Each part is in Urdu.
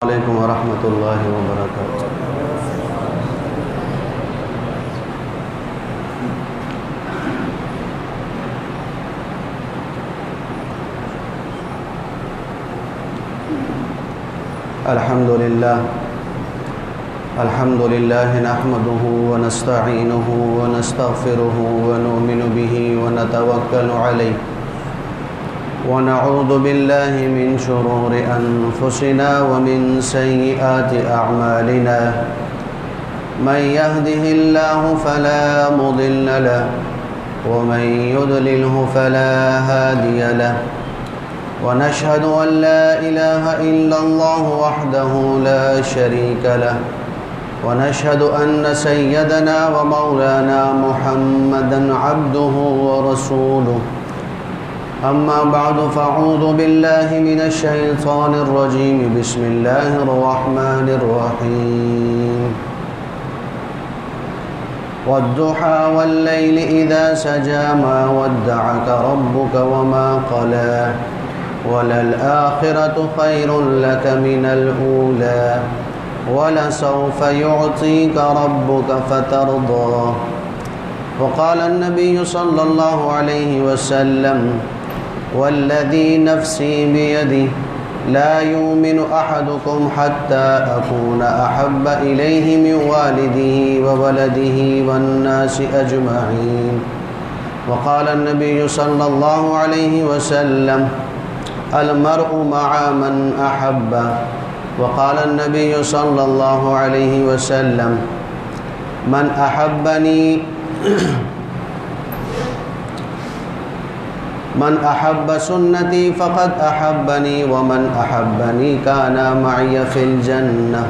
علیکم ورحمۃ اللہ وبرکاتہ۔ الحمد للہ نحمده ونستعینه ونستغفره ونؤمن به ونتوکل علیہ ونعوذ باللہ من شرور انفسنا ومن سیئات اعمالنا من يهده الله فلا مضل له ومن يضلله فلا هادي له ونشهد أن لا إله إلا الله وحده لا شريك له ونشهد أن سيدنا ومولانا محمدا عبده ورسوله أما بعد فأعوذ بالله من الشيطان الرجيم بسم الله الرحمن الرحيم والضحى والليل إذا سجى ما ودعك ربك وما قلى وللآخرة خير لك من الأولى ولسوف يعطيك ربك فترضى وقال النبي صلى الله عليه وسلم والذي نفسي بيده لا يؤمن أحدكم حتى أكون أحب إليه من والده وولده والناس أجمعين وقال النبي صلى الله عليه وسلم المرء مع من أحب وقال النبي صلى الله عليه وسلم من أحبني من أحب سنتي فقد أحبني ومن أحبني كان معي في الجنة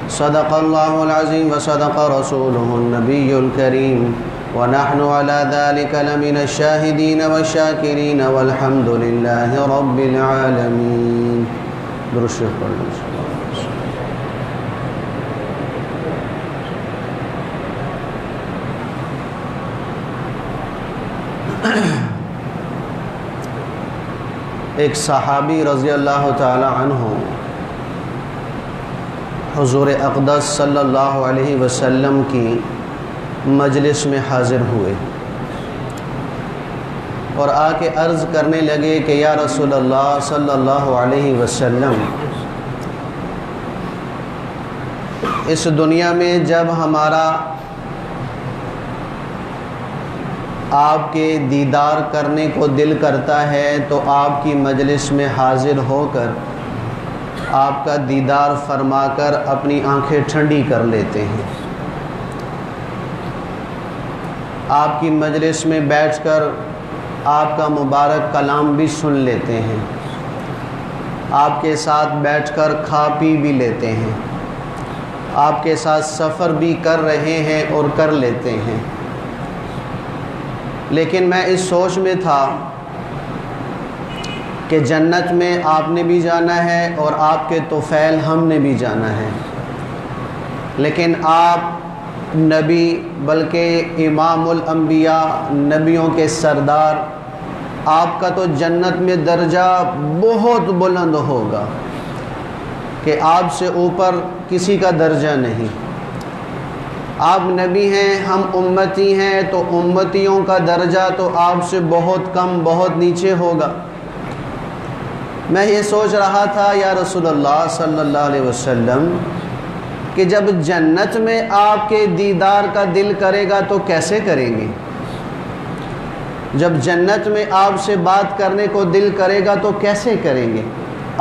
صدق الله العظيم وصدق رسوله النبي الكريم ونحن على ذلك لمن الشاهدين والشاكرين والحمد لله رب العالمين درود پڑھیں۔ ایک صحابی رضی اللہ تعالی عنہ حضور اقدس صلی اللہ علیہ وسلم کی مجلس میں حاضر ہوئے اور آ کے عرض کرنے لگے کہ یا رسول اللہ صلی اللہ علیہ وسلم، اس دنیا میں جب ہمارا آپ کے دیدار کرنے کو دل کرتا ہے تو آپ کی مجلس میں حاضر ہو کر آپ کا دیدار فرما کر اپنی آنکھیں ٹھنڈی کر لیتے ہیں، آپ کی مجلس میں بیٹھ کر آپ کا مبارک کلام بھی سن لیتے ہیں، آپ کے ساتھ بیٹھ کر کھا پی بھی لیتے ہیں، آپ کے ساتھ سفر بھی کر رہے ہیں اور کر لیتے ہیں، لیکن میں اس سوچ میں تھا کہ جنت میں آپ نے بھی جانا ہے اور آپ کے طفیل ہم نے بھی جانا ہے، لیکن آپ نبی بلکہ امام الانبیاء نبیوں کے سردار، آپ کا تو جنت میں درجہ بہت بلند ہوگا کہ آپ سے اوپر کسی کا درجہ نہیں، آپ نبی ہیں ہم امتی ہیں تو امتیوں کا درجہ تو آپ سے بہت کم بہت نیچے ہوگا۔ میں یہ سوچ رہا تھا یا رسول اللہ صلی اللہ علیہ وسلم کہ جب جنت میں آپ کے دیدار کا دل کرے گا تو کیسے کریں گے، جب جنت میں آپ سے بات کرنے کو دل کرے گا تو کیسے کریں گے،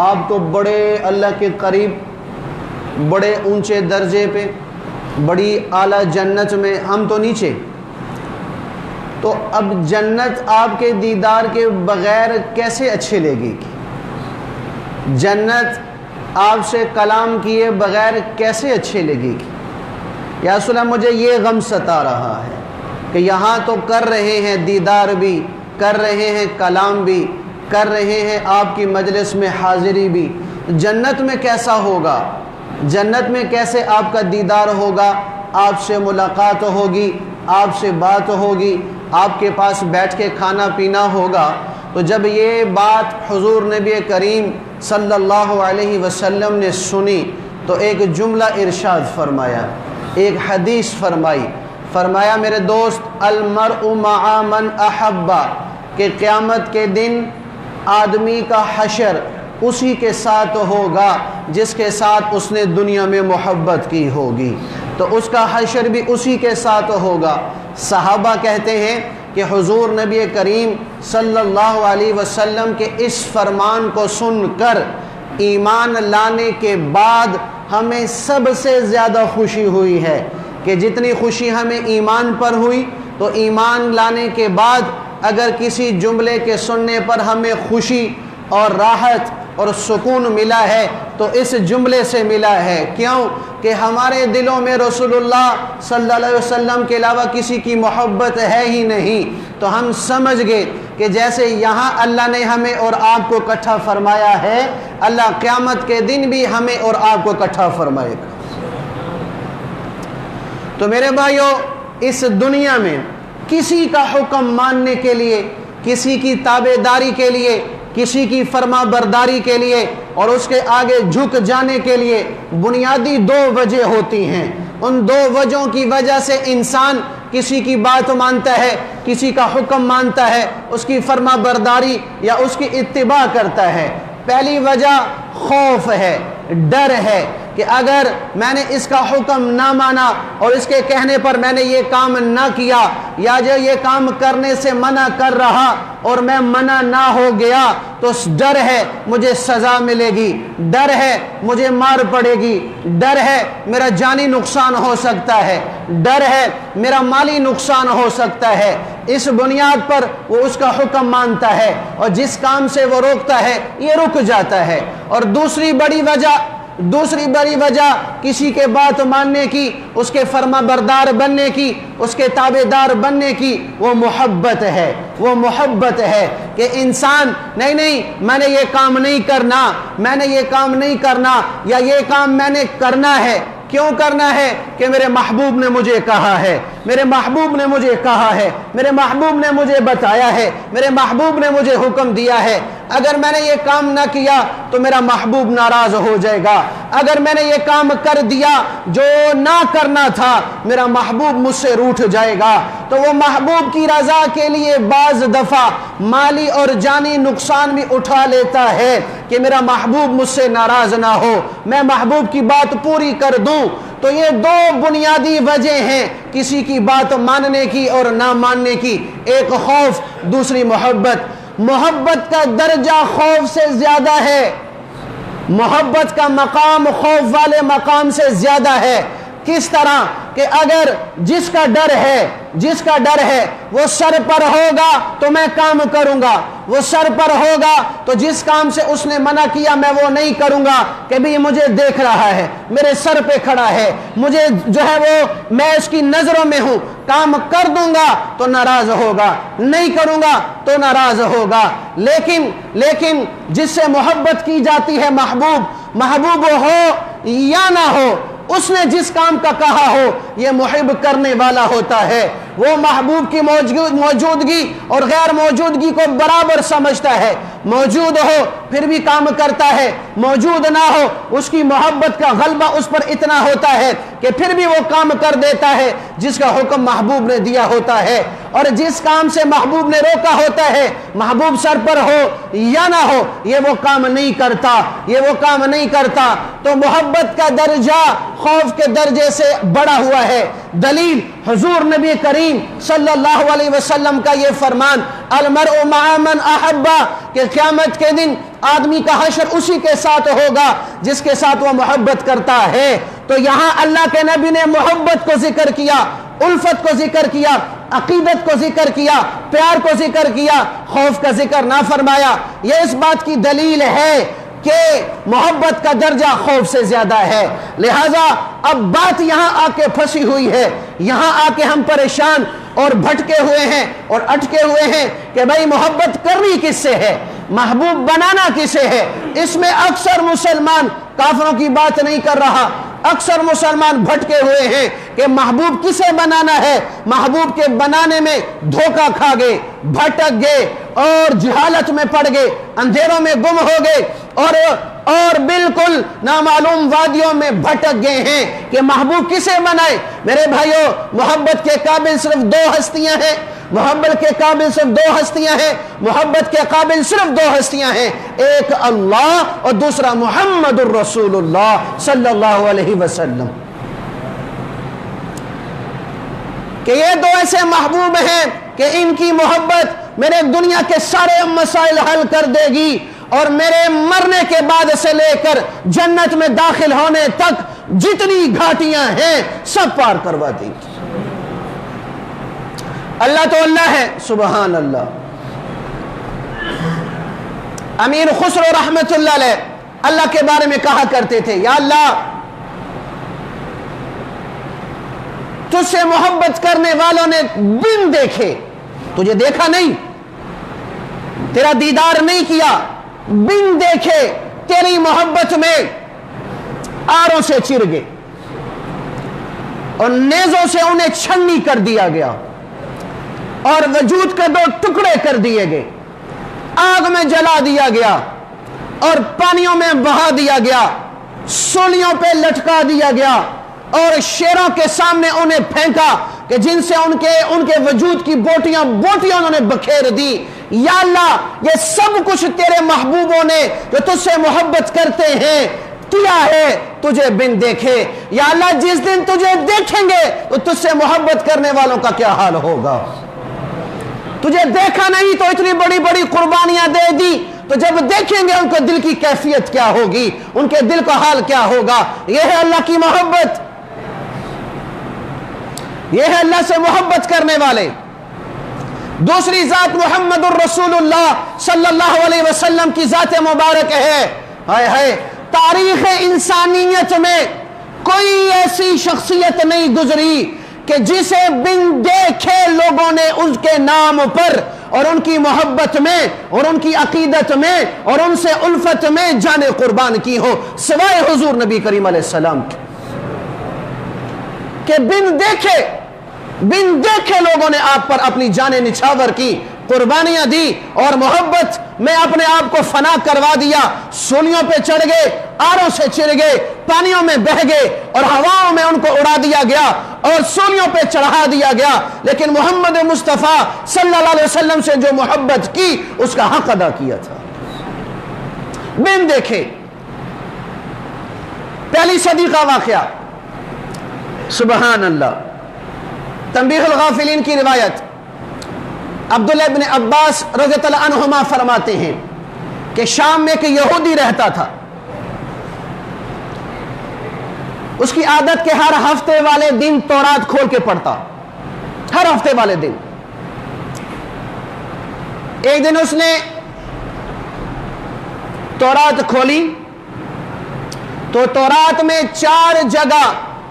آپ تو بڑے اللہ کے قریب، بڑے اونچے درجے پہ، بڑی اعلیٰ جنت میں، ہم تو نیچے، تو اب جنت آپ کے دیدار کے بغیر کیسے اچھے لگے گی، جنت آپ سے کلام کیے بغیر کیسے اچھے لگے گی۔ یا رسول اللہ مجھے یہ غم ستا رہا ہے کہ یہاں تو کر رہے ہیں دیدار بھی، کر رہے ہیں کلام بھی، کر رہے ہیں آپ کی مجلس میں حاضری بھی، جنت میں کیسا ہوگا، جنت میں کیسے آپ کا دیدار ہوگا، آپ سے ملاقات ہوگی، آپ سے بات ہوگی، آپ کے پاس بیٹھ کے کھانا پینا ہوگا، تو جب یہ بات حضور نبی کریم صلی اللہ علیہ وسلم نے سنی تو ایک جملہ ارشاد فرمایا، ایک حدیث فرمایا میرے دوست المرء مع من احبا، کہ قیامت کے دن آدمی کا حشر اسی کے ساتھ ہوگا جس کے ساتھ اس نے دنیا میں محبت کی ہوگی، تو اس کا حشر بھی اسی کے ساتھ ہوگا۔ صحابہ کہتے ہیں کہ حضور نبی کریم صلی اللہ علیہ وسلم کے اس فرمان کو سن کر ایمان لانے کے بعد ہمیں سب سے زیادہ خوشی ہوئی ہے، کہ جتنی خوشی ہمیں ایمان پر ہوئی، تو ایمان لانے کے بعد اگر کسی جملے کے سننے پر ہمیں خوشی اور راحت اور سکون ملا ہے تو اس جملے سے ملا ہے۔ کیوں؟ کہ ہمارے دلوں میں رسول اللہ صلی اللہ علیہ وسلم کے علاوہ کسی کی محبت ہے ہی نہیں، تو ہم سمجھ گئے کہ جیسے یہاں اللہ نے ہمیں اور آپ کو اکٹھا فرمایا ہے، اللہ قیامت کے دن بھی ہمیں اور آپ کو اکٹھا فرمائے گا۔ تو میرے بھائیو، اس دنیا میں کسی کا حکم ماننے کے لیے، کسی کی تابع داری کے لیے، کسی کی فرما برداری کے لیے اور اس کے آگے جھک جانے کے لیے بنیادی دو وجہ ہوتی ہیں۔ ان دو وجہوں کی وجہ سے انسان کسی کی بات مانتا ہے، کسی کا حکم مانتا ہے، اس کی فرما برداری یا اس کی اتباع کرتا ہے۔ پہلی وجہ خوف ہے، ڈر ہے کہ اگر میں نے اس کا حکم نہ مانا اور اس کے کہنے پر میں نے یہ کام نہ کیا، یا جو یہ کام کرنے سے منع کر رہا اور میں منع نہ ہو گیا تو ڈر ہے مجھے سزا ملے گی، ڈر ہے مجھے مار پڑے گی، ڈر ہے میرا جانی نقصان ہو سکتا ہے، ڈر ہے میرا مالی نقصان ہو سکتا ہے۔ اس بنیاد پر وہ اس کا حکم مانتا ہے اور جس کام سے وہ روکتا ہے یہ رک جاتا ہے۔ اور دوسری بڑی وجہ کسی کے بات ماننے کی، اس کے فرما بردار بننے کی، اس کے تابع دار بننے کی، وہ محبت ہے کہ انسان نہیں میں نے یہ کام نہیں کرنا یا یہ کام میں نے کرنا ہے۔ کیوں کرنا ہے؟ کہ میرے محبوب نے مجھے کہا ہے، میرے محبوب نے مجھے کہا ہے، میرے محبوب نے مجھے بتایا ہے، میرے محبوب نے مجھے حکم دیا ہے۔ اگر میں نے یہ کام نہ کیا تو میرا محبوب ناراض ہو جائے گا، اگر میں نے یہ کام کر دیا جو نہ کرنا تھا میرا محبوب مجھ سے روٹھ جائے گا۔ تو وہ محبوب کی رضا کے لیے بعض دفعہ مالی اور جانی نقصان بھی اٹھا لیتا ہے کہ میرا محبوب مجھ سے ناراض نہ ہو، میں محبوب کی بات پوری کر دوں۔ تو یہ دو بنیادی وجہ ہیں کسی کی بات ماننے کی اور نہ ماننے کی، ایک خوف، دوسری محبت۔ محبت کا درجہ خوف سے زیادہ ہے، محبت کا مقام خوف والے مقام سے زیادہ ہے۔ کس طرح؟ کہ اگر جس کا ڈر ہے وہ سر پر ہوگا تو میں کام کروں گا، وہ سر پر ہوگا تو جس کام سے اس نے منع کیا میں وہ نہیں کروں گا کہ بھی مجھے دیکھ رہا ہے، میرے سر پہ کھڑا ہے، مجھے جو ہے وہ میں اس کی نظروں میں ہوں، کام کر دوں گا تو ناراض ہوگا، نہیں کروں گا تو ناراض ہوگا۔ لیکن جس سے محبت کی جاتی ہے، محبوب ہو یا نہ ہو، اس نے جس کام کا کہا ہو یہ محب کرنے والا ہوتا ہے۔ وہ محبوب کی موجودگی اور غیر موجودگی کو برابر سمجھتا ہے، موجود ہو پھر بھی کام کرتا ہے، موجود نہ ہو اس کی محبت کا غلبہ اس پر اتنا ہوتا ہے کہ پھر بھی وہ کام کر دیتا ہے جس کا حکم محبوب نے دیا ہوتا ہے، اور جس کام سے محبوب نے روکا ہوتا ہے، محبوب سر پر ہو یا نہ ہو یہ وہ کام نہیں کرتا۔ تو محبت کا درجہ خوف کے درجے سے بڑا ہوا ہے۔ دلیل حضور نبی کریم صلی اللہ علیہ وسلم کا یہ فرمان، المرء مع من احبا، کہ قیامت کے دن آدمی کا حشر اسی کے ساتھ ہوگا جس کے ساتھ وہ محبت کرتا ہے۔ تو یہاں اللہ کے نبی نے محبت کو ذکر کیا، الفت کو ذکر کیا، عقیدت کو ذکر کیا، پیار کو ذکر کیا، خوف کا ذکر نہ فرمایا۔ یہ اس بات کی دلیل ہے کہ محبت کا درجہ خوف سے زیادہ ہے۔ لہذا اب بات یہاں آ کے پھنسی ہوئی ہے، یہاں آ کے ہم پریشان اور بھٹکے ہوئے ہیں اور اٹکے ہوئے ہیں کہ بھائی محبت کرنی کس سے ہے، محبوب بنانا کسے ہے۔ اس میں اکثر مسلمان، کافروں کی بات نہیں کر رہا، اکثر مسلمان بھٹکے ہوئے ہیں کہ محبوب کسے بنانا ہے۔ محبوب کے بنانے میں دھوکہ کھا گئے، بھٹک گئے اور جہالت میں پڑ گئے، اندھیروں میں گم ہو گئے اور بالکل نامعلوم وادیوں میں بھٹک گئے ہیں کہ محبوب کسے منائے۔ میرے بھائیوں، محبت کے قابل صرف دو ہستیاں ہیں، محبت کے قابل صرف دو ہستیاں ہیں، محبت کے قابل صرف دو ہستیاں ہیں، ایک اللہ اور دوسرا محمد الرسول اللہ صلی اللہ علیہ وسلم، کہ یہ دو ایسے محبوب ہیں کہ ان کی محبت میرے دنیا کے سارے مسائل حل کر دے گی اور میرے مرنے کے بعد سے لے کر جنت میں داخل ہونے تک جتنی گھاٹیاں ہیں سب پار کروا دیں گی۔ اللہ تو اللہ ہے، سبحان اللہ۔ امیر خسرو رحمت اللہ علیہ اللہ کے بارے میں کہا کرتے تھے، یا اللہ تجھ سے محبت کرنے والوں نے بن دیکھے، تجھے دیکھا نہیں، تیرا دیدار نہیں کیا، بن دیکھے تیری محبت میں آروں سے چر گئے اور نیزوں سے انہیں چھنی کر دیا گیا اور وجود کے دو ٹکڑے کر دیے گئے، آگ میں جلا دیا گیا اور پانیوں میں بہا دیا گیا، سولیوں پہ لٹکا دیا گیا اور شیروں کے سامنے انہیں پھینکا کہ جن سے ان کے وجود کی بوٹیاں انہوں نے بکھیر دی۔ یا اللہ یہ سب کچھ تیرے محبوبوں نے جو تجھ سے محبت کرتے ہیں کیا ہے تجھے بن دیکھے۔ یا اللہ جس دن تجھے دیکھیں گے تو تجھ سے محبت کرنے والوں کا کیا حال ہوگا۔ تجھے دیکھا نہیں تو اتنی بڑی بڑی قربانیاں دے دی، تو جب دیکھیں گے ان کے دل کی کیفیت کیا ہوگی، ان کے دل کا حال کیا ہوگا۔ یہ ہے اللہ کی محبت، یہ ہے اللہ سے محبت کرنے والے۔ دوسری ذات محمد الرسول اللہ صلی اللہ علیہ وسلم کی ذات مبارک ہے۔ ہائے ہائے، تاریخ انسانیت میں کوئی ایسی شخصیت نہیں گزری کہ جسے بن دیکھے لوگوں نے اس کے نام پر اور ان کی محبت میں اور ان کی عقیدت میں اور ان سے الفت میں جانیں قربان کی ہو، سوائے حضور نبی کریم علیہ السلام کی، کہ بن دیکھے لوگوں نے آپ پر اپنی جانیں نچھاور کی، قربانیاں دی اور محبت میں اپنے آپ کو فنا کروا دیا، سولیوں پہ چڑھ گئے، آروں سے چر گئے، پانیوں میں بہ گئے اور ہواؤں میں ان کو اڑا دیا گیا اور سولیوں پہ چڑھا دیا گیا، لیکن محمد مصطفیٰ صلی اللہ علیہ وسلم سے جو محبت کی اس کا حق ادا کیا تھا۔ بن دیکھے، پہلی صدی کا واقعہ، سبحان اللہ۔ تنبیہ الغافلین کی روایت، عبداللہ ابن عباس رضی اللہ عنہما فرماتے ہیں کہ شام میں ایک یہودی رہتا تھا، اس کی عادت کے ہر ہفتے والے دن تورات کھول کے پڑھتا، ہر ہفتے والے دن۔ ایک دن اس نے تورات کھولی تو تورات میں 4 جگہ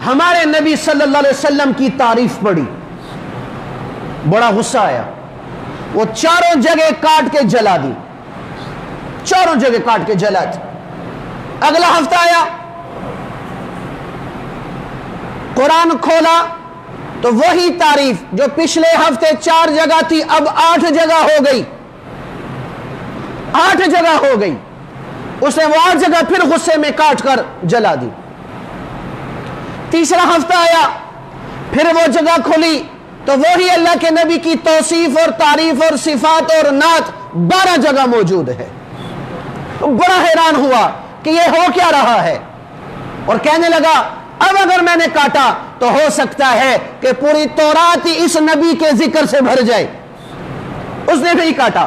ہمارے نبی صلی اللہ علیہ وسلم کی تعریف پڑھی، بڑا غصہ آیا، وہ 4 جگہ کاٹ کے جلا دی، 4 جگہ کاٹ کے جلا دی۔ اگلا ہفتہ آیا، قرآن کھولا تو وہی تعریف جو پچھلے ہفتے 4 جگہ تھی اب 8 جگہ ہو گئی، 8 جگہ ہو گئی۔ اس نے وہ 8 جگہ پھر غصے میں کاٹ کر جلا دی۔ تیسرا ہفتہ آیا، پھر وہ جگہ کھلی تو وہی اللہ کے نبی کی توصیف اور تعریف اور صفات اور نعت 12 جگہ موجود ہے۔ بڑا حیران ہوا کہ یہ ہو کیا رہا ہے، اور کہنے لگا اب اگر میں نے کاٹا تو ہو سکتا ہے کہ پوری تورات ہی اس نبی کے ذکر سے بھر جائے۔ اس نے بھی کاٹا،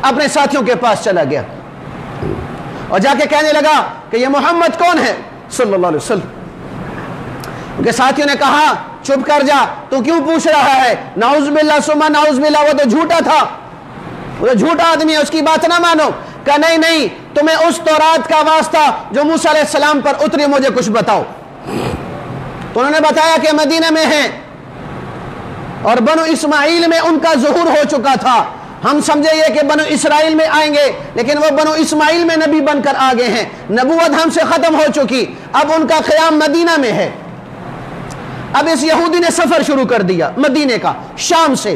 اپنے ساتھیوں کے پاس چلا گیا اور جا کے کہنے لگا کہ یہ محمد کون ہے صلی اللہ علیہ وسلم۔ ان کے ساتھیوں نے کہا چپ کر جا، تو کیوں پوچھ رہا ہے، نعوذ باللہ ثم نعوذ باللہ، وہ تو جھوٹا تھا، وہ تو جھوٹا آدمی ہے، اس کی بات نہ مانو۔ کہا نہیں تمہیں اس تورات کا واسطہ جو موسیٰ علیہ السلام پر اتری مجھے کچھ بتاؤ۔ تو انہوں نے بتایا کہ مدینہ میں ہیں اور بنو اسماعیل میں ان کا ظہور ہو چکا تھا، ہم سمجھے یہ کہ بنو اسرائیل میں آئیں گے، لیکن وہ بنو اسماعیل میں نبی بن کر آگے ہیں، نبوت ہم سے ختم ہو چکی، اب ان کا قیام مدینہ میں ہے۔ اب اس یہودی نے سفر شروع کر دیا مدینے کا، شام سے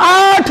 8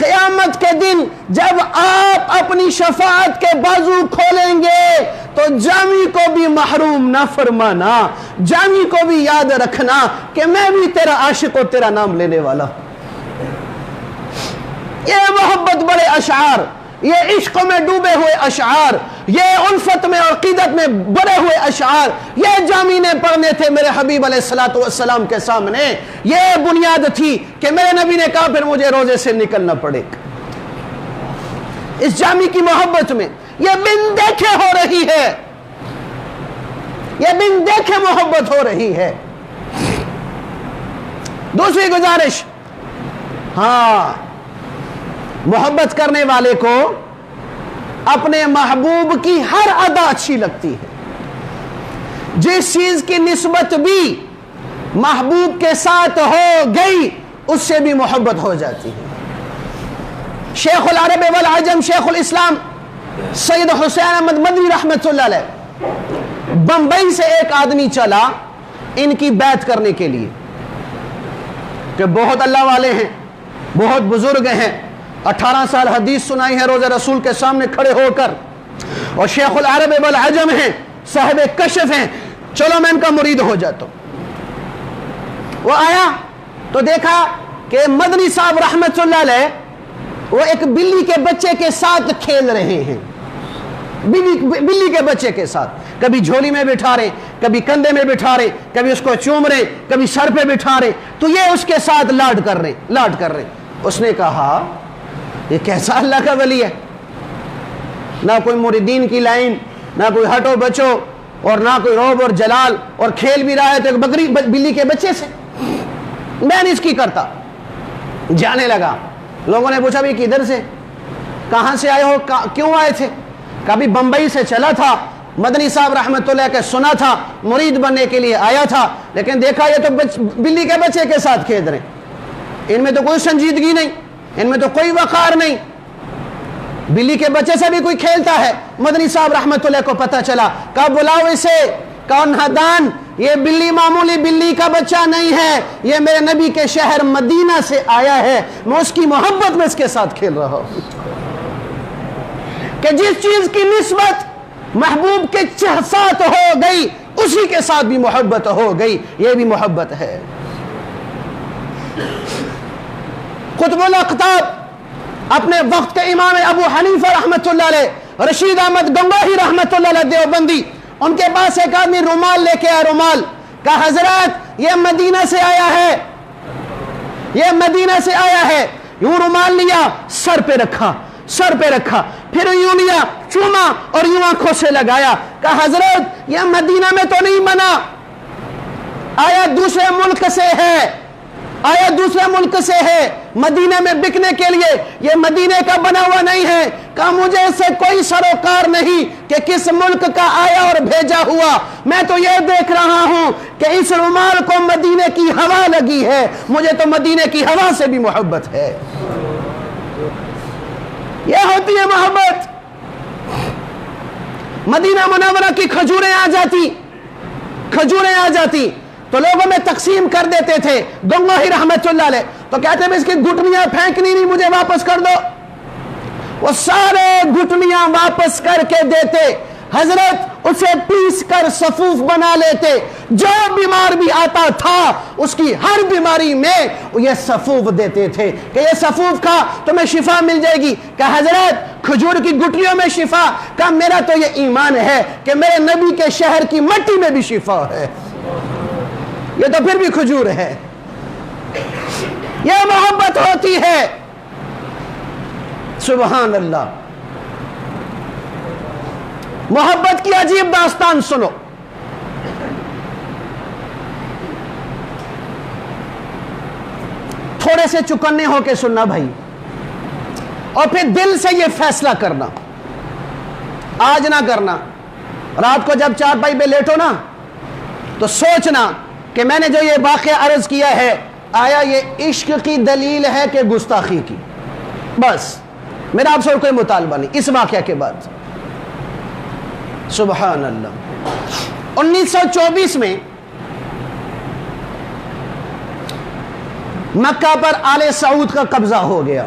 قیامت کے دن جب آپ اپنی شفاعت کے بازو کھولیں گے تو جامی کو بھی محروم نہ فرمانا، جامی کو بھی یاد رکھنا کہ میں بھی تیرا عاشق و تیرا نام لینے والا ہوں۔ یہ محبت بڑے اشعار، یہ عشق میں ڈوبے ہوئے اشعار، یہ الفت میں اور عقیدت میں بڑے ہوئے اشعار، یہ جامی نے پڑھنے تھے میرے حبیب علیہ السلام کے سامنے۔ یہ بنیاد تھی کہ میرے نبی نے کہا پھر مجھے روزے سے نکلنا پڑے گا۔ اس جامی کی محبت میں یہ بن دیکھے ہو رہی ہے، یہ بن دیکھے محبت ہو رہی ہے۔ دوسری گزارش، ہاں، محبت کرنے والے کو اپنے محبوب کی ہر ادا اچھی لگتی ہے۔ جس چیز کی نسبت بھی محبوب کے ساتھ ہو گئی اس سے بھی محبت ہو جاتی ہے۔ شیخ العرب والعجم شیخ الاسلام سید حسین احمد مدنی رحمۃ اللہ علیہ بمبئی سے ایک آدمی چلا ان کی بیعت کرنے کے لیے کہ بہت اللہ والے ہیں، بہت بزرگ ہیں، 18 سال حدیث سنائی ہے روزہ رسول کے سامنے کھڑے ہو کر، اور شیخ العرب والعجم ہیں، صاحب کشف ہیں، چلو میں ان کا مرید ہو جاتا ہوں۔ وہ آیا تو دیکھا کہ مدنی صاحب رحمت اللہ علیہ وہ ایک بلی کے بچے کے ساتھ کھیل رہے ہیں، بلی کے بچے کے ساتھ، کبھی جھولی میں بٹھا رہے، کبھی کندھے میں بٹھا رہے، کبھی اس کو چوم رہے، کبھی سر پہ بٹھا رہے، تو یہ اس کے ساتھ لاڈ کر رہے۔ اس نے کہا یہ کیسا اللہ کا ولی ہے، نہ کوئی مریدین کی لائن، نہ کوئی ہٹو بچو، اور نہ کوئی روب اور جلال، اور کھیل بھی رہا ہے تو بلی کے بچے سے، میں نہیں اس کی کرتا۔ جانے لگا، لوگوں نے پوچھا بھی کدھر سے، کہاں سے آئے ہو، کیوں آئے تھے؟ کبھی بمبئی سے چلا تھا، مدنی صاحب رحمت اللہ کے سنا تھا، مرید بننے کے لیے آیا تھا، لیکن دیکھا یہ تو بلی کے بچے کے ساتھ کھیل رہے، ان میں تو کوئی سنجیدگی نہیں، ان میں تو کوئی وقار نہیں، بلی کے بچے سے بھی کوئی کھیلتا ہے۔ مدنی صاحب رحمت اللہ کو پتہ چلا، کہا بلاؤ اسے، کون نادان، یہ بلی معمولی بلی کا بچہ نہیں ہے، یہ میرے نبی کے شہر مدینہ سے آیا ہے، میں اس کی محبت میں اس کے ساتھ کھیل رہا ہوں۔ کہ جس چیز کی نسبت محبوب کے ساتھ ہو گئی اسی کے ساتھ بھی محبت ہو گئی، یہ بھی محبت ہے۔ قطب الاقطاب اپنے وقت کے امام ابو حنیفہ رحمت اللہ علیہ، رشید احمد گنگوہی رحمت اللہ علیہ دیوبندی، ان کے پاس ایک آدمی رومال لے کے آیا، رومال، کہا حضرات یہ مدینہ سے آیا ہے، یہ مدینہ سے آیا ہے۔ یوں رومال لیا، سر پہ رکھا، پھر یوں لیا، چوما اور یوں آنکھوں سے لگایا، کہا حضرت یہ مدینہ میں تو نہیں بنا، آیا دوسرے ملک سے ہے، مدینہ میں بکنے کے لیے، یہ مدینے کا بنا ہوا نہیں ہے۔ کہا مجھے اس سے کوئی سروکار نہیں کہ کس ملک کا آیا اور بھیجا ہوا، میں تو یہ دیکھ رہا ہوں کہ اس رومال کو مدینے کی ہوا لگی ہے، مجھے تو مدینے کی ہوا سے بھی محبت ہے۔ یہ ہوتی ہے محبت۔ مدینہ منورہ کی کھجوریں آ جاتی تو لوگوں میں تقسیم کر دیتے تھے۔ گنگوہی رحمت اللہ علیہ تو کہتے ہیں اس کی گھٹنیاں پھینکنی نہیں، مجھے واپس کر دو، وہ سارے گھٹنیاں واپس کر کے دیتے، حضرت اسے پیس کر صفوف بنا لیتے، جو بیمار بھی آتا تھا اس کی ہر بیماری میں یہ صفوف دیتے تھے کہ یہ صفوف کھا تمہیں شفا مل جائے گی۔ کہ حضرت کھجور کی گٹلیوں میں شفا، کہ میرا تو یہ ایمان ہے کہ میرے نبی کے شہر کی مٹی میں بھی شفا ہے، یہ تو پھر بھی کھجور ہے۔ یہ محبت ہوتی ہے، سبحان اللہ۔ محبت کی عجیب داستان سنو۔ تھوڑے سے چکنے ہو کے سننا بھائی، اور پھر دل سے یہ فیصلہ کرنا، آج نہ کرنا، رات کو جب چارپائی پہ لیٹو نا تو سوچنا کہ میں نے جو یہ واقعہ عرض کیا ہے آیا یہ عشق کی دلیل ہے کہ گستاخی کی، بس میرا آپ سے کوئی مطالبہ نہیں اس واقعہ کے بعد۔ سبحان اللہ۔ 1924 میں مکہ پر آل سعود کا قبضہ ہو گیا،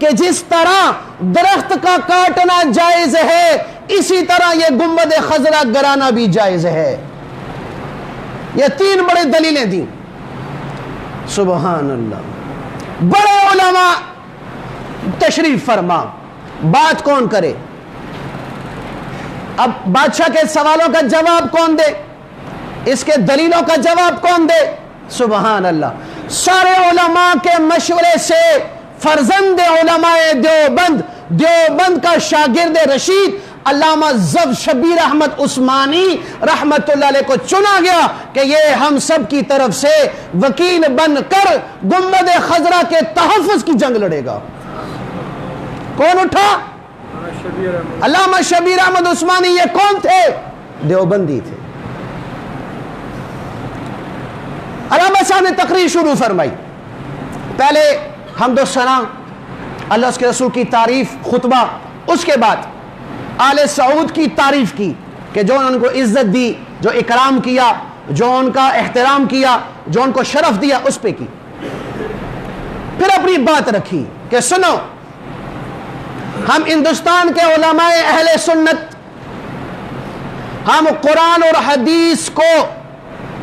کہ جس طرح درخت کا کاٹنا جائز ہے اسی طرح یہ گنبد خضرا گرانا بھی جائز ہے. یہ 3 بڑے دلیلیں دیں. سبحان اللہ. بڑے علماء تشریف فرما. بات کون کرے؟ اب بادشاہ کے سوالوں کا جواب کون دے؟ اس کے دلیلوں کا جواب کون دے؟ سبحان اللہ. سارے علماء کے مشورے سے فرزند علماء دیوبند کا شاگرد رشید علامہ ظفر شبیر احمد عثمانی رحمت اللہ علیہ کو چنا گیا کہ یہ ہم سب کی طرف سے وکیل بن کر گنبد خضرا کے تحفظ کی جنگ لڑے گا. کون اٹھا؟ علامہ شبیر احمد عثمانی. یہ کون تھے؟ دیوبندی تھے. علامہ صاحب نے تقریر شروع فرمائی. پہلے حمد و ثنا، اللہ اس کے رسول کی تعریف، خطبہ. اس کے بعد آل سعود کی تعریف کی کہ جو ان کو عزت دی، جو اکرام کیا، جو ان کا احترام کیا، جو ان کو شرف دیا، اس پہ کی. پھر اپنی بات رکھی کہ سنو، ہم ہندوستان کے علماء اہل سنت، ہم قرآن اور حدیث کو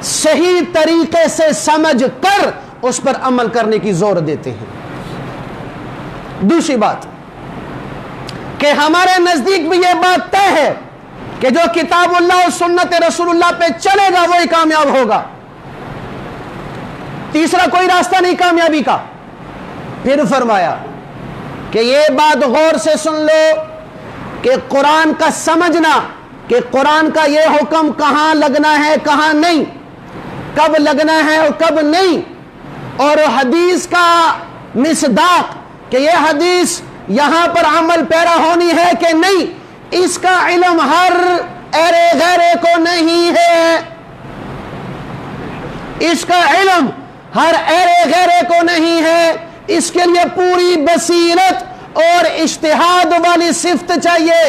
صحیح طریقے سے سمجھ کر اس پر عمل کرنے کی زور دیتے ہیں. دوسری بات کہ ہمارے نزدیک بھی یہ بات طے ہے کہ جو کتاب اللہ اور سنت رسول اللہ پہ چلے گا وہی کامیاب ہوگا. تیسرا کوئی راستہ نہیں کامیابی کا. پھر فرمایا کہ یہ بات غور سے سن لو کہ قرآن کا سمجھنا، کہ قرآن کا یہ حکم کہاں لگنا ہے کہاں نہیں، کب لگنا ہے اور کب نہیں، اور حدیث کا مصداق کہ یہ حدیث یہاں پر عمل پیرا ہونی ہے کہ نہیں، اس کا علم ہر ایرے غیرے کو نہیں ہے. اس کا علم ہر ایرے غیرے کو نہیں ہے. اس کے لیے پوری بصیرت اور اجتہاد والی صفت چاہیے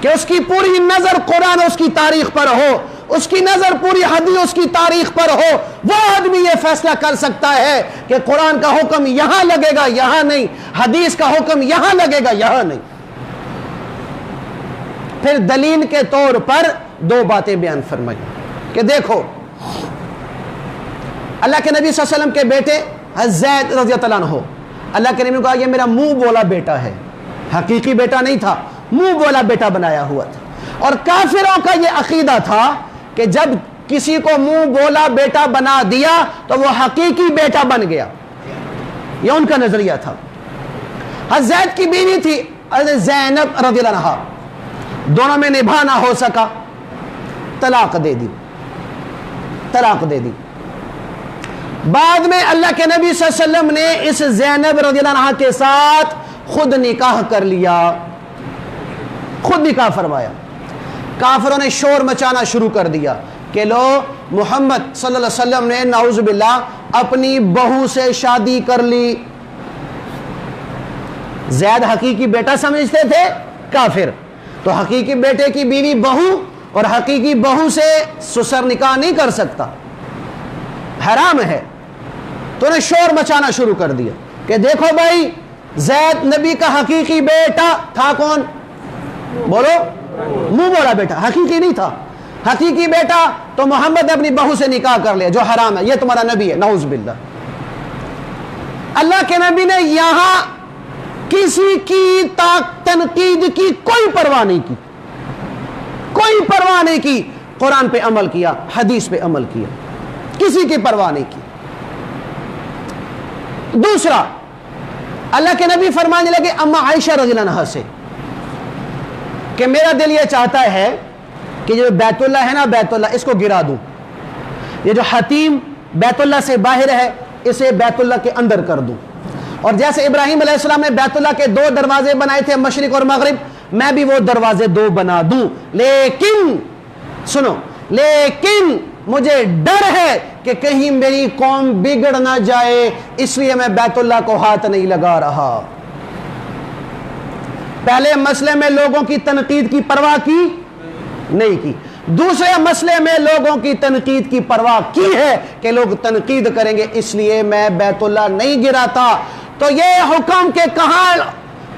کہ اس کی پوری نظر قرآن اس کی تاریخ پر ہو، اس کی نظر پوری حدیث اس کی تاریخ پر ہو. وہ آدمی یہ فیصلہ کر سکتا ہے کہ قرآن کا حکم یہاں لگے گا یہاں نہیں، حدیث کا حکم یہاں لگے گا یہاں نہیں. پھر دلیل کے طور پر 2 باتیں بیان فرمائی کہ دیکھو، اللہ کے نبی صلی اللہ علیہ وسلم کے بیٹے زید رضی اللہ عنہ، اللہ کے نبی نے کہا یہ میرا منہ بولا بیٹا ہے. حقیقی بیٹا نہیں تھا، منہ بولا بیٹا بنایا ہوا تھا. اور کافروں کا یہ عقیدہ تھا کہ جب کسی کو منہ بولا بیٹا بنا دیا تو وہ حقیقی بیٹا بن گیا. یہ ان کا نظریہ تھا. زید کی بیوی تھی زینب رضی اللہ عنہا، دونوں میں نبھا نہ ہو سکا، طلاق دے دی. طلاق دے دی. بعد میں اللہ کے نبی صلی اللہ علیہ وسلم نے اس زینب رضی اللہ عنہا کے ساتھ خود نکاح کر لیا، خود نکاح فرمایا. کافروں نے شور مچانا شروع کر دیا کہ لو محمد صلی اللہ علیہ وسلم نے نعوذ باللہ اپنی بہو سے شادی کر لی. زید حقیقی بیٹا سمجھتے تھے کافر، تو حقیقی بیٹے کی بیوی بہو اور حقیقی بہو سے سسر نکاح نہیں کر سکتا، حرام ہے. تو نے شور مچانا شروع کر دیا کہ دیکھو بھائی، زید نبی کا حقیقی بیٹا تھا. کون؟ بولو. منہ بولا بیٹا، حقیقی نہیں تھا. حقیقی بیٹا تو محمد نے اپنی بہو سے نکاح کر لیا جو حرام ہے، یہ تمہارا نبی ہے، نعوذ باللہ. اللہ کے نبی نے یہاں کسی کی تنقید کی کوئی پرواہ نہیں کی، کوئی پرواہ نہیں کی. قرآن پہ عمل کیا، حدیث پہ عمل کیا، کسی کی پرواہ نہیں کی. دوسرا، اللہ کے نبی فرمانے لگے اما عائشہ رضی اللہ عنہا سے کہ میرا دل یہ چاہتا ہے کہ جو بیت اللہ ہے نا، بیت اللہ اس کو گرا دوں. یہ جو حتیم بیت اللہ سے باہر ہے اسے بیت اللہ کے اندر کر دوں. اور جیسے ابراہیم علیہ السلام نے بیت اللہ کے 2 دروازے بنائے تھے، مشرق اور مغرب، میں بھی وہ دروازے 2 بنا دوں. لیکن سنو، لیکن مجھے ڈر ہے کہ کہیں میری قوم بگڑ نہ جائے، اس لیے میں بیت اللہ کو ہاتھ نہیں لگا رہا. پہلے مسئلے میں لوگوں کی تنقید کی پرواہ کی نہیں کی، دوسرے مسئلے میں لوگوں کی تنقید کی پرواہ کی ہے کہ لوگ تنقید کریں گے، اس لیے میں بیت اللہ نہیں گراتا. تو یہ حکم کہ کہاں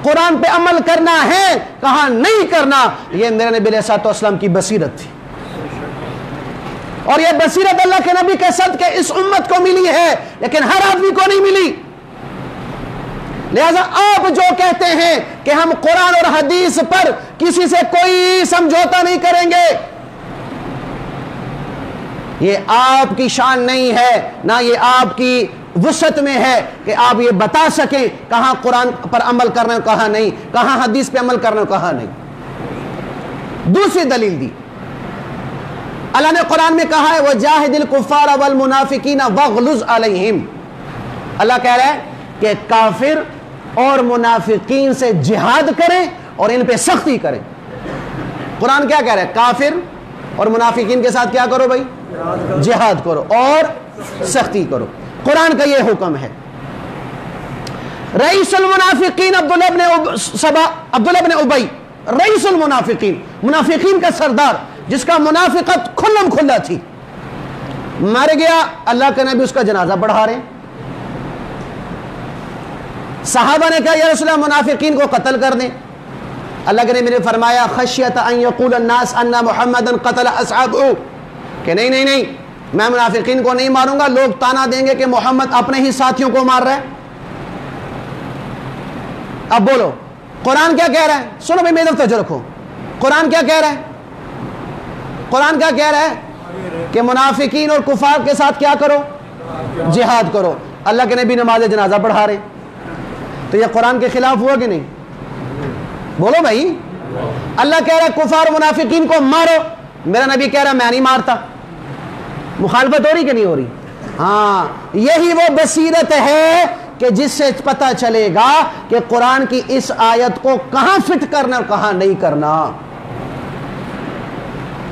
قرآن پہ عمل کرنا ہے کہاں نہیں کرنا، یہ میرے نبی علیہ الصلوۃ والسلام کی بصیرت تھی، اور یہ بصیرت اللہ کے نبی کے صدقے اس امت کو ملی ہے، لیکن ہر آدمی کو نہیں ملی۔ لہذا آپ جو کہتے ہیں کہ ہم قرآن اور حدیث پر کسی سے کوئی سمجھوتا نہیں کریں گے، یہ آپ کی شان نہیں ہے، نہ یہ آپ کی وسعت میں ہے کہ آپ یہ بتا سکیں کہاں قرآن پر عمل کرنا ہے کہاں نہیں، کہاں حدیث پہ عمل کرنا ہے کہاں نہیں۔ دوسری دلیل دی، اللہ نے قرآن میں کہا ہے وَجَاهِدِ الْكُفَّارَ وَالْمُنَافِقِينَ وَاغْلُظْ عَلَيْهِمْ، اللہ کہہ رہا ہے کہ کافر اور منافقین سے جہاد کریں اور ان پہ سختی کریں۔ قرآن کیا کہہ رہا ہے؟ کافر اور منافقین کے ساتھ کیا کرو بھائی؟ جہاد کرو اور سختی کرو، قرآن کا یہ حکم ہے۔ رئیس المنافقین عبداللہ بن ابی، رئیس المنافقین، منافقین کا سردار، جس کا منافقت کھلم کھلا تھی، مر گیا، اللہ کے نبی اس کا جنازہ پڑھا رہے ہیں۔ صحابہ نے کہا یا رسول اللہ منافقین کو قتل کر دیں، اللہ کے نبی نے فرمایا خشیت ان یقول الناس ان محمدا قتل اصحابہ، کہ نہیں نہیں نہیں، میں منافقین کو نہیں ماروں گا، لوگ تانا دیں گے کہ محمد اپنے ہی ساتھیوں کو مار رہا ہے۔ اب بولو قرآن کیا کہہ رہا ہے؟ سنو بھائی میری طرف توجہ رکھو، قرآن کیا کہہ رہا ہے؟ قرآن کیا کہہ رہا ہے کہ منافقین اور کفار کے ساتھ کیا کرو؟ جہاد کرو۔ اللہ کے نبی نماز جنازہ پڑھا رہے، تو یہ قرآن کے خلاف ہوا کہ نہیں؟ بولو بھائی، اللہ کہہ رہا ہے کفار منافقین کو مارو، میرا نبی کہہ رہا ہے میں نہیں مارتا، مخالفت ہو رہی کہ نہیں ہو رہی؟ ہاں، یہی وہ بصیرت ہے کہ جس سے پتہ چلے گا کہ قرآن کی اس آیت کو کہاں فٹ کرنا اور کہاں نہیں کرنا۔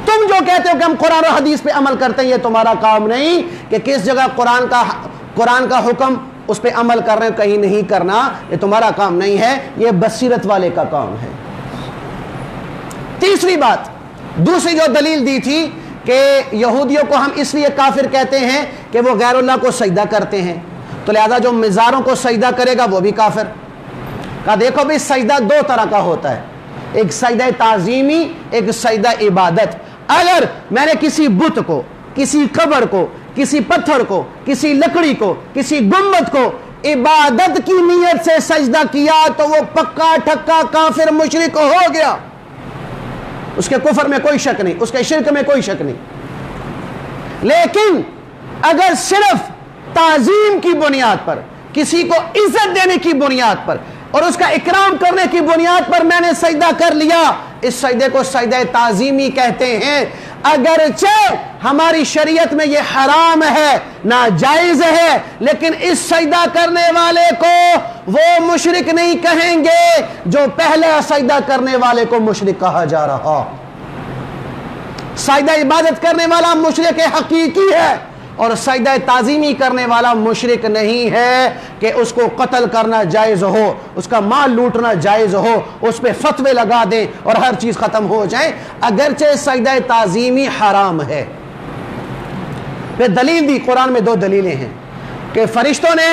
تم جو کہتے ہو کہ ہم قرآن اور حدیث پہ عمل کرتے ہیں، یہ تمہارا کام نہیں کہ کس جگہ قرآن کا حکم اس پہ عمل کر رہے ہیں کہیں نہیں کرنا، یہ تمہارا کام نہیں ہے، یہ بصیرت والے کا کام ہے۔ تیسری بات، دوسری جو دلیل دی تھی کہ یہودیوں کو ہم اس لیے کافر کہتے ہیں کہ وہ غیر اللہ کو سجدہ کرتے ہیں، تو لہذا جو مزاروں کو سجدہ کرے گا وہ بھی کافر۔ کہا دیکھو بھی سجدہ دو طرح کا ہوتا ہے، ایک سجدہ تعظیمی، ایک سجدہ عبادت۔ اگر میں نے کسی بت کو، کسی قبر کو، کسی پتھر کو، کسی لکڑی کو، کسی گنبد کو عبادت کی نیت سے سجدہ کیا تو وہ پکا ٹھکا کافر مشرک ہو گیا، اس کے کفر میں کوئی شک نہیں، اس کے شرک میں کوئی شک نہیں۔ لیکن اگر صرف تعظیم کی بنیاد پر، کسی کو عزت دینے کی بنیاد پر اور اس کا اکرام کرنے کی بنیاد پر میں نے سجدہ کر لیا، اس سجدے کو سجدہ تعظیمی کہتے ہیں، اگرچہ ہماری شریعت میں یہ حرام ہے، ناجائز ہے، لیکن اس سجدہ کرنے والے کو وہ مشرک نہیں کہیں گے جو پہلا سجدہ کرنے والے کو مشرک کہا جا رہا۔ سجدہ عبادت کرنے والا مشرک حقیقی ہے، اور سجدہ تعظیمی کرنے والا مشرک نہیں ہے کہ اس کو قتل کرنا جائز ہو، اس کا مال لوٹنا جائز ہو، اس پہ فتوے لگا دیں اور ہر چیز ختم ہو جائے، اگرچہ سجدہ تعظیمی حرام ہے۔ پھر دلیل دی، قرآن میں دو دلیلیں ہیں کہ فرشتوں نے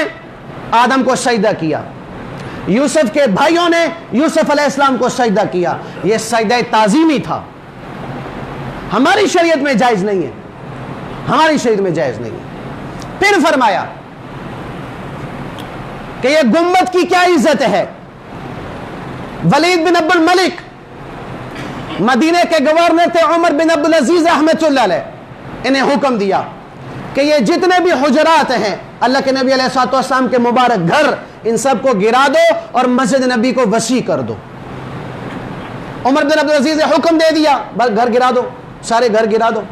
آدم کو سجدہ کیا، یوسف کے بھائیوں نے یوسف علیہ السلام کو سجدہ کیا، یہ سجدہ تعظیمی تھا، ہماری شریعت میں جائز نہیں ہے، ہماری شریعت میں جائز نہیں ہے۔ پھر فرمایا کہ یہ گنبد کی کیا عزت ہے، ولید بن عبد الملک مدینے کے گورنر تھے، عمر بن عبدالعزیز رحمۃ اللہ علیہ، انہیں حکم دیا کہ یہ جتنے بھی حجرات ہیں اللہ کے نبی علیہ الصلوۃ والسلام کے مبارک گھر، ان سب کو گرا دو اور مسجد نبی کو وسیع کر دو۔ عمر بن عبدالعزیز نے حکم دے دیا بس گھر گرا دو، سارے گھر گرا دو،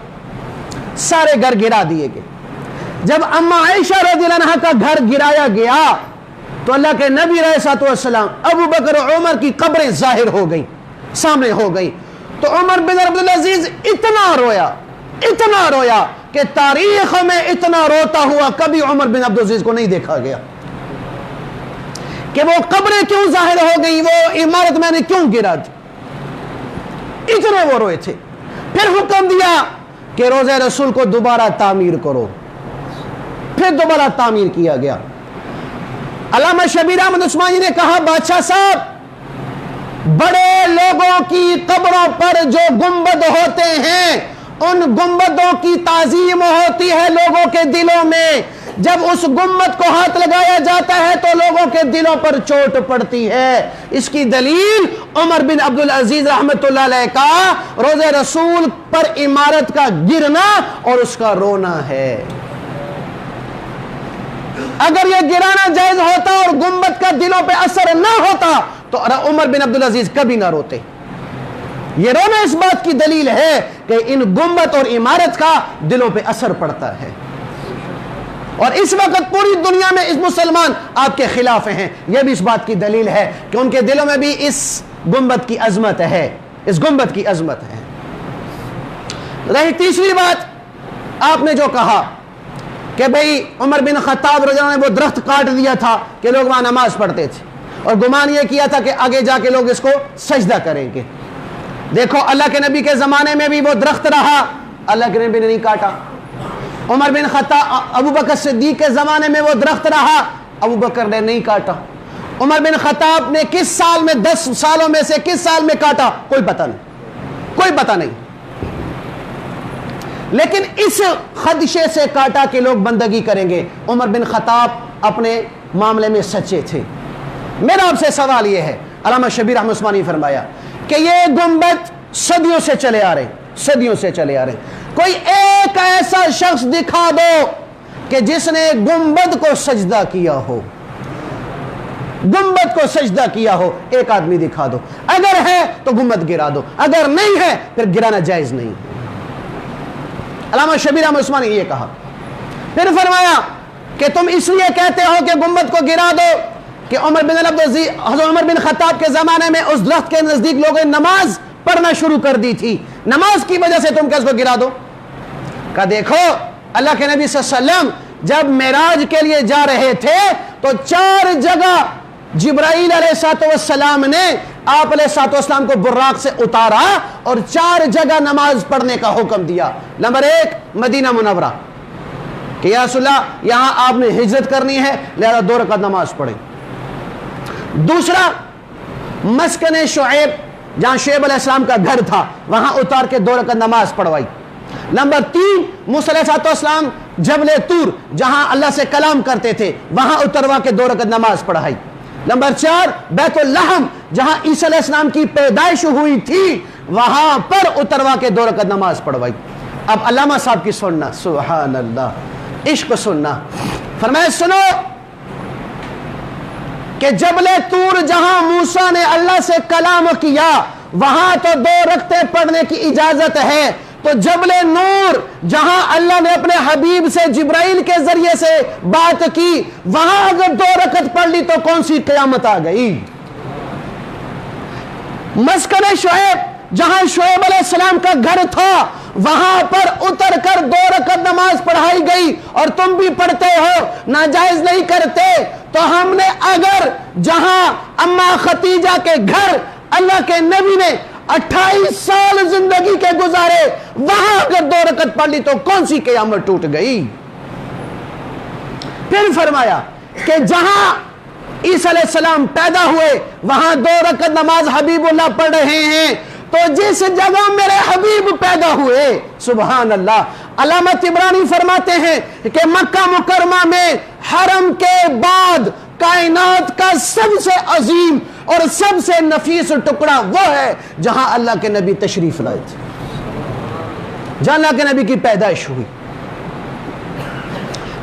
سارے گھر گرا دیے گئے۔ جب اما عائشہ رضی اللہ عنہا کا گھر گرایا گیا تو اللہ کے نبی علیہ الصلوۃ والسلام، ابو بکر و عمر کی قبریں ظاہر ہو گئیں، سامنے ہو گئی، تو عمر بن عبدالعزیز اتنا رویا کہ تاریخ میں اتنا روتا ہوا کبھی عمر بن عبدالعزیز کو نہیں دیکھا گیا کہ وہ قبریں کیوں ظاہر ہو گئی، وہ عمارت میں نے کیوں گرا دی، اتنے وہ روئے تھے۔ پھر حکم دیا کہ روضہ رسول کو دوبارہ تعمیر کرو، پھر دوبارہ تعمیر کیا گیا۔ علامہ شبیر احمد عثمانی نے کہا بادشاہ صاحب بڑے لوگوں کی قبروں پر جو گنبد ہوتے ہیں ان گنبدوں کی تعظیم ہوتی ہے لوگوں کے دلوں میں، جب اس گنبد کو ہاتھ لگایا جاتا ہے تو لوگوں کے دلوں پر چوٹ پڑتی ہے۔ اس کی دلیل عمر بن عبدالعزیز رحمت اللہ علیہ کا روضہ رسول پر عمارت کا گرنا اور اس کا رونا ہے۔ اگر یہ گرانا جائز ہوتا اور گنبد کا دلوں پہ اثر نہ ہوتا تو عمر بن عبدالعزیز کبھی نہ روتے۔ یہ رونا اس بات کی دلیل ہے کہ ان گنبد اور عمارت کا دلوں پہ اثر پڑتا ہے، اور اس وقت پوری دنیا میں اس مسلمان آپ کے خلاف ہیں، یہ بھی اس بات کی دلیل ہے کہ ان کے دلوں میں بھی اس گنبد کی عظمت ہے، اس گنبد کی عظمت ہے۔ رہی تیسری بات، آپ نے جو کہا کہ بھئی عمر بن خطاب رضی اللہ عنہ نے وہ درخت کاٹ دیا تھا کہ لوگ وہاں نماز پڑھتے تھے، اور گمان یہ کیا تھا کہ آگے جا کے لوگ اس کو سجدہ کریں گے۔ دیکھو اللہ کے نبی کے زمانے میں بھی وہ درخت رہا، اللہ کے نبی نے نہیں کاٹا۔ عمر بن خطاب ابو بکر صدیق کے زمانے میں وہ درخت رہا، ابو بکر نے نہیں کاٹا۔ عمر بن خطاب نے کس سال میں 10 سالوں میں سے کس سال میں کاٹا کوئی پتہ نہیں، کوئی پتہ نہیں، لیکن اس خدشے سے کاٹا کہ لوگ بندگی کریں گے۔ عمر بن خطاب اپنے معاملے میں سچے تھے۔ میرا آپ سے سوال یہ ہے، علامہ شبیر احمد عثمانی فرمایا کہ یہ گنبد صدیوں سے چلے آ رہے، صدیوں سے چلے آ رہے، کوئی ایک ایسا شخص دکھا دو کہ جس نے گنبد کو سجدہ کیا ہو، گنبد کو سجدہ کیا ہو، ایک آدمی دکھا دو۔ اگر ہے تو گنبد گرا دو، اگر نہیں ہے پھر گرانا جائز نہیں۔ علامہ شبیر احمد عثمانی نے یہ کہا۔ پھر فرمایا کہ تم اس لیے کہتے ہو کہ گنبد کو گرا دو کہ حضرت عمر بن خطاب کے زمانے میں اس درخت کے نزدیک لوگوں نے نماز پڑھنا شروع کر دی تھی، نماز کی وجہ سے تم کیسے کو گرا دو؟ کہا دیکھو اللہ کے نبی صلی اللہ علیہ وسلم جب معراج کے لیے جا رہے تھے تو 4 جگہ جبرائیل علیہ السلام نے آپ علیہ السلام کو براق سے اتارا اور 4 جگہ نماز پڑھنے کا حکم دیا۔ نمبر 1 مدینہ منورہ کہ یا رسول اللہ یہاں آپ نے ہجرت کرنی ہے لہذا 2 رکعت نماز پڑھیں۔ دوسرا مسکن شعیب جہاں شعیب علیہ السلام کا گھر تھا وہاں اتار کے 2 رکعت نماز پڑھوائی۔ نمبر 3 موسیٰ علیہ السلام جبل طور جہاں اللہ سے کلام کرتے تھے وہاں اتروا کے 2 رکعت نماز پڑھائی۔ نمبر 4 بیت اللحم جہاں عیسیٰ علیہ السلام کی پیدائش ہوئی تھی وہاں پر اتروا کے 2 رکعت نماز پڑھوائی۔ اب علامہ صاحب کی سننا، سبحان اللہ، عشق سننا، فرمایا سنو کہ جبل طور جہاں موسیٰ نے اللہ سے کلام کیا وہاں تو 2 رکعتیں پڑھنے کی اجازت ہے، تو جبل نور جہاں اللہ نے اپنے حبیب سے جبرائیل کے ذریعے سے بات کی وہاں اگر 2 رکعت پڑھ لی تو کون سی قیامت آ گئی؟ مسکن شعیب جہاں شعیب علیہ السلام کا گھر تھا وہاں پر اتر کر 2 رکعت نماز پڑھائی گئی اور تم بھی پڑھتے ہو، ناجائز نہیں کرتے۔ تو ہم نے اگر جہاں اما خدیجہ کے گھر اللہ کے نبی نے 28 سال زندگی کے گزارے وہاں اگر 2 رکعت پڑھ لی تو کون سی قیامت ٹوٹ گئی؟ پھر فرمایا کہ جہاں عیسیٰ علیہ السلام پیدا ہوئے وہاں 2 رکعت نماز حبیب اللہ پڑھ رہے ہیں، تو جس جگہ میرے حبیب پیدا ہوئے، سبحان اللہ، علامہ طبرانی فرماتے ہیں کہ مکہ مکرمہ میں حرم کے بعد کائنات کا سب سے عظیم اور سب سے نفیس ٹکڑا وہ ہے جہاں اللہ کے نبی تشریف لائے تھے، جہاں اللہ کے نبی کی پیدائش ہوئی۔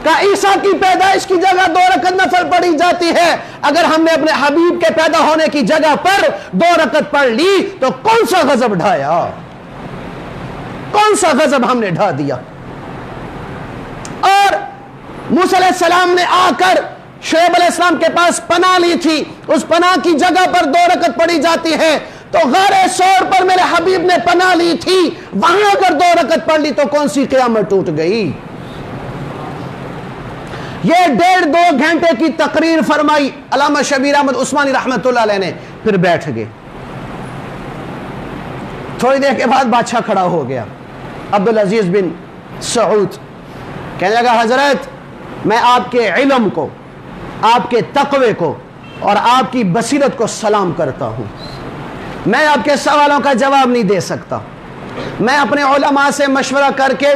کہ عیسیٰ کی پیدائش کی جگہ 2 رکعت نفل پڑھی جاتی ہے، اگر ہم نے اپنے حبیب کے پیدا ہونے کی جگہ پر 2 رکعت پڑھ لی تو کون سا غضب ڈھایا، کون سا غضب ہم نے ڈھا دیا؟ اور موسیٰ علیہ السلام نے آ کر شعیب علیہ السلام کے پاس پناہ لی تھی، اس پناہ کی جگہ پر 2 رکعت پڑھی جاتی ہے، تو غار سور پر میرے حبیب نے پناہ لی تھی وہاں اگر 2 رکعت پڑھ لی تو کون سی قیامت ٹوٹ گئی؟ یہ 1.5-2 گھنٹے کی تقریر فرمائی علامہ شبیر احمد عثمانی رحمت اللہ علیہ نے، پھر بیٹھ گئے۔ تھوڑی دیر کے بعد بادشاہ کھڑا ہو گیا، عبدالعزیز بن سعود، کہنے لگا حضرت میں آپ کے علم کو، آپ کے تقوی کو اور آپ کی بصیرت کو سلام کرتا ہوں. میں آپ کے سوالوں کا جواب نہیں دے سکتا. میں اپنے علماء سے مشورہ کر کے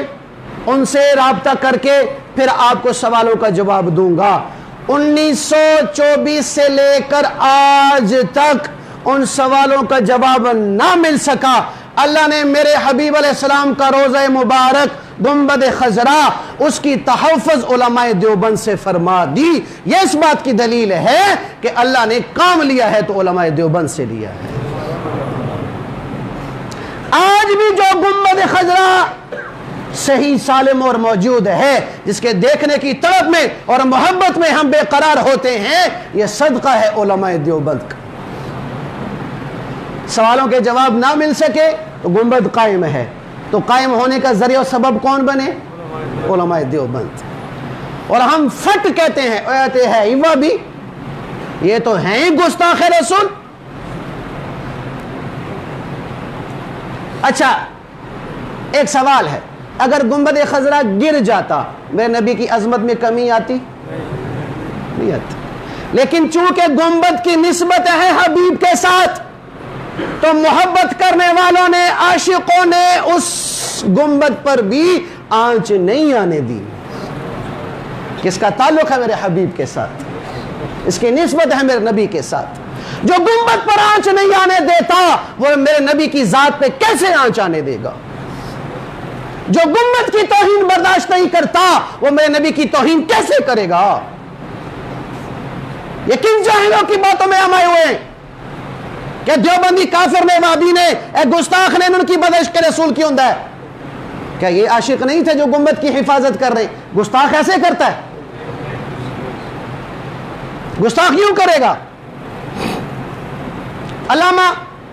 ان سے رابطہ کر کے پھر آپ کو سوالوں کا جواب دوں گا. 1924 سے لے کر آج تک ان سوالوں کا جواب نہ مل سکا. اللہ نے میرے حبیب علیہ السلام کا روضہ مبارک گنبد خضرا اس کی تحفظ علماء دیوبند سے فرما دی. یہ اس بات کی دلیل ہے کہ اللہ نے کام لیا ہے تو علماء دیوبند سے لیا ہے. آج بھی جو گنبد خضرا صحیح سالم اور موجود ہے، جس کے دیکھنے کی طرف میں اور محبت میں ہم بے قرار ہوتے ہیں، یہ صدقہ ہے علماء دیوبند کا. سوالوں کے جواب نہ مل سکے تو گنبد قائم ہے، تو قائم ہونے کا ذریعہ و سبب کون بنے؟ علماء دیوبند. اور ہم فٹ کہتے ہیں ایوا بھی یہ تو ہیں ہی گستاخ رسول. اچھا ایک سوال ہے، اگر گنبد خضرا گر جاتا میرے نبی کی عظمت میں کمی آتی؟ نہیں آتی. لیکن چونکہ گنبد کی نسبت ہے حبیب کے ساتھ، تو محبت کرنے والوں نے، عاشقوں نے اس گنبد پر بھی آنچ نہیں آنے دی. کس کا تعلق ہے؟ میرے حبیب کے ساتھ. اس کی نسبت ہے میرے نبی کے ساتھ. جو گنبد پر آنچ نہیں آنے دیتا وہ میرے نبی کی ذات پہ کیسے آنچ آنے دے گا؟ جو گنبد کی توہین برداشت نہیں کرتا وہ میرے نبی کی توہین کیسے کرے گا؟ یہ کن جاہلوں کی باتوں میں ہم آئے ہوئے ہیں کہ دیوبندی کافر نے، وہابی نے، اے گستاخ نے ان کی بدعشق کے رسول کیوں ہے؟ کیا یہ عاشق نہیں تھے جو گنبد کی حفاظت کر رہے؟ گستاخ ایسے کرتا ہے؟ گستاخ کیوں کرے گا؟ علامہ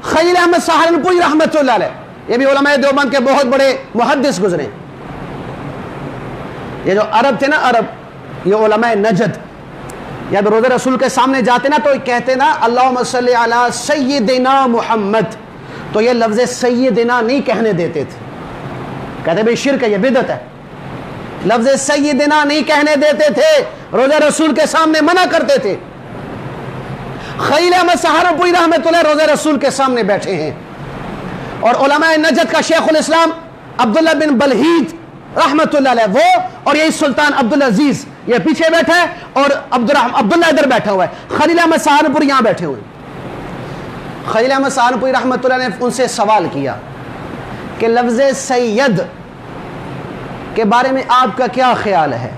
خلیل احمد سہارنپوری رحمۃ اللہ علیہ، یہ بھی علماء دیوبند کے بہت بڑے محدث گزرے. یہ جو عرب تھے نا، عرب، یہ علماء نجد، یا روزہ رسول کے سامنے جاتے نا تو کہتے نا اللہم صلی علی سیدنا محمد، تو یہ لفظ سیدنا نہیں کہنے دیتے تھے. کہتے بھئی شرک ہے، یہ بدعت ہے. لفظ سیدنا نہیں کہنے دیتے تھے، روزہ رسول کے سامنے منع کرتے تھے. خلیل احمد سہارنپوری رحمۃ اللہ روزہ رسول کے سامنے بیٹھے ہیں، اور علماء نجد کا شیخ الاسلام عبداللہ بن بلحید رحمۃ اللہ علیہ، وہ اور یہی سلطان عبدالعزیز یہ پیچھے بیٹھا ہے، اور عبداللہ ادھر بیٹھا ہوا ہے. خلیل احمد سہارنپوری یہاں بیٹھے ہوئے. خلیل احمد سہارنپوری رحمۃ اللہ نے ان سے سوال کیا کہ لفظ سید کے بارے میں آپ کا کیا خیال ہے؟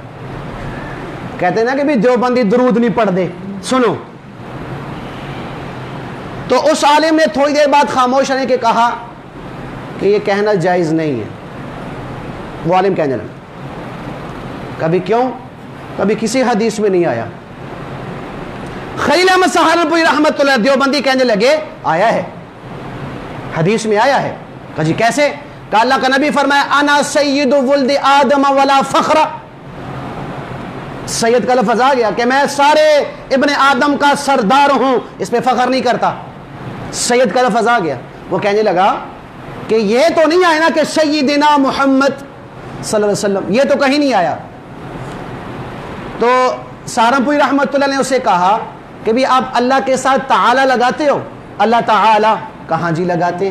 کہتے ہیں نا کہ بھی دیوبندی درود نہیں پڑھ دے. سنو، تو اس عالم نے تھوڑی دیر بعد خاموش رہنے کے کہا کہ یہ کہنا جائز نہیں ہے. وہ عالم کہنے لگا، کبھی کیوں؟ کبھی کسی حدیث میں نہیں آیا. خلیل احمد سہارنپوری رحمۃ اللہ دیوبندی کہنے لگے آیا ہے، حدیث میں آیا ہے. کہا جی کیسے؟ کہ اللہ کا نبی فرمایا انا سید ولد آدم ولا فخر. سید کا لفظ آ گیا کہ میں سارے ابن آدم کا سردار ہوں، اس پہ فخر نہیں کرتا. سید کا لفظ آ گیا. وہ کہنے لگا کہ یہ تو نہیں آیا نا کہ سیدنا محمد صلی اللہ علیہ وسلم، یہ تو کہیں نہیں آیا. تو سہارنپوری رحمۃ اللہ نے اسے کہا کہ بھی آپ اللہ کے ساتھ تعالی لگاتے ہو؟ اللہ تعالی. کہاں جی لگاتے.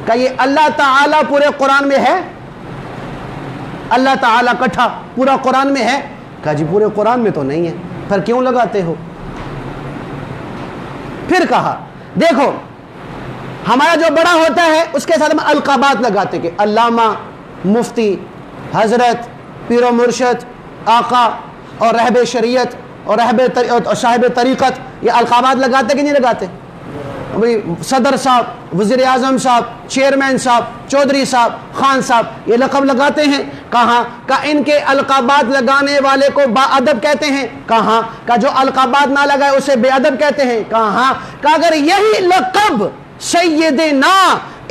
کہ یہ اللہ تعالی پورے قرآن میں ہے؟ اللہ تعالی کٹھا پورا قرآن میں ہے؟ کہا جی پورے قرآن میں تو نہیں ہے. پھر کیوں لگاتے ہو؟ پھر کہا دیکھو ہمارا جو بڑا ہوتا ہے اس کے ساتھ ہم القابات لگاتے کہ علامہ، مفتی، حضرت، پیر و مرشد، آقا اور رہب شریعت اور صاحب طریقت، یہ القابات لگاتے کہ نہیں لگاتے؟ صدر صاحب، وزیر اعظم صاحب، چیئرمین صاحب، چودھری صاحب، خان صاحب، یہ لقب لگاتے ہیں. کہاں؟ کہ ان کے القابات لگانے والے کو با ادب کہتے ہیں. کہاں؟ کہ جو القابات نہ لگائے اسے بے ادب کہتے ہیں. کہاں؟ کہ اگر یہی لقب سیدنا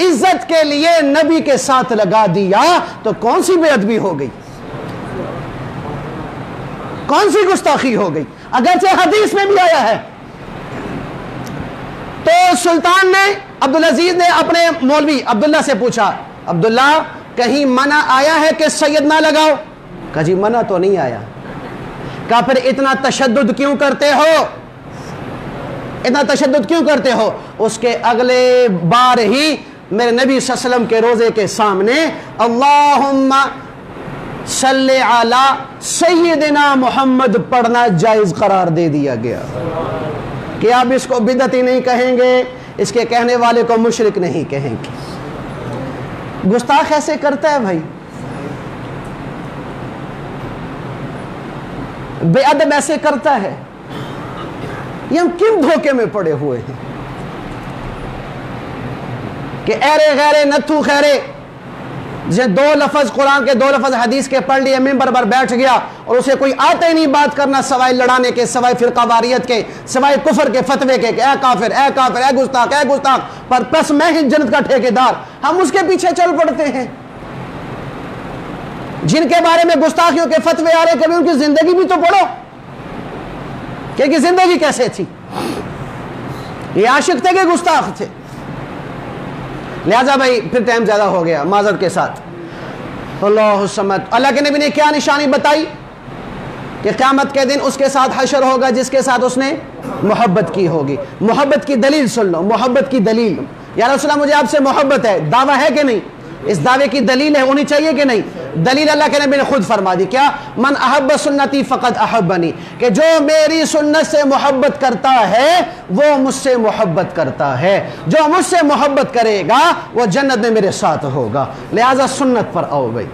عزت کے لیے نبی کے ساتھ لگا دیا تو کون سی بے ادبی ہو گئی؟ کون سی گستاخی ہو گئی؟ اگرچہ حدیث میں بھی آیا ہے. تو سلطان نے، عبدالعزیز نے اپنے مولوی عبداللہ سے پوچھا، عبداللہ کہیں منع آیا ہے کہ سید نہ لگاؤ؟ کہا جی منع تو نہیں آیا. کہا پھر اتنا تشدد کیوں کرتے ہو؟ اتنا تشدد کیوں کرتے ہو؟ اس کے اگلے بار ہی میرے نبی صلی اللہ علیہ وسلم کے روزے کے سامنے اللہم صلی علی سیدنا محمد پڑھنا جائز قرار دے دیا گیا کہ آپ اس کو بدعتی نہیں کہیں گے، اس کے کہنے والے کو مشرک نہیں کہیں گے۔ گستاخ ایسے کرتا ہے بھائی، بے ادب ایسے کرتا ہے، یہ ہم کن دھوکے میں پڑے ہوئے ہیں کہ ایرے غیرے نتھو خیرے، جسے 2 لفظ قرآن کے 2 لفظ حدیث کے پڑھ لیے، منبر پر بیٹھ گیا اور اسے کوئی آتا ہی نہیں بات کرنا سوائے لڑانے کے، سوائے فرقہ واریت کے، سوائے کفر کے فتوے کے کہ اے کافر اے کافر اے گستاخ اے گستاخ، پر پس میں ہی جنت کا ٹھیکیدار، ہم اس کے پیچھے چل پڑتے ہیں۔ جن کے بارے میں گستاخیوں کے فتوے آ رہے، کبھی ان کی زندگی بھی تو پڑھو کہ ان کی زندگی کیسے تھی، یہ عاشق تھے کہ گستاخ تھے؟ لہذا بھائی پھر ٹائم زیادہ ہو گیا، معذرت کے ساتھ۔ اللہ الصمد، اللہ کے نبی نے کیا نشانی بتائی کہ قیامت کے دن اس کے ساتھ حشر ہوگا جس کے ساتھ اس نے محبت کی ہوگی۔ محبت کی دلیل سن لو، محبت کی دلیل، یا رسول اللہ مجھے آپ سے محبت ہے، دعویٰ ہے کہ نہیں؟ اس دعوے کی دلیل ہے، ہونی چاہیے کہ نہیں؟ دلیل اللہ کے نبی نے خود فرما دی، کیا؟ من احب سنتی فقد احبنی، کہ جو میری سنت سے محبت کرتا ہے وہ مجھ سے محبت کرتا ہے، جو مجھ سے محبت کرے گا وہ جنت میں میرے ساتھ ہوگا۔ لہٰذا سنت پر آؤ بھائی،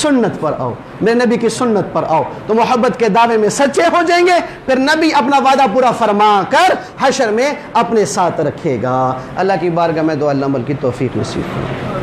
سنت پر آؤ، میرے نبی کی سنت پر آؤ تو محبت کے دعوے میں سچے ہو جائیں گے، پھر نبی اپنا وعدہ پورا فرما کر حشر میں اپنے ساتھ رکھے گا۔ اللہ کی بارگاہ میں دعا، اللہ عمل کی توفیق نصیب کرے۔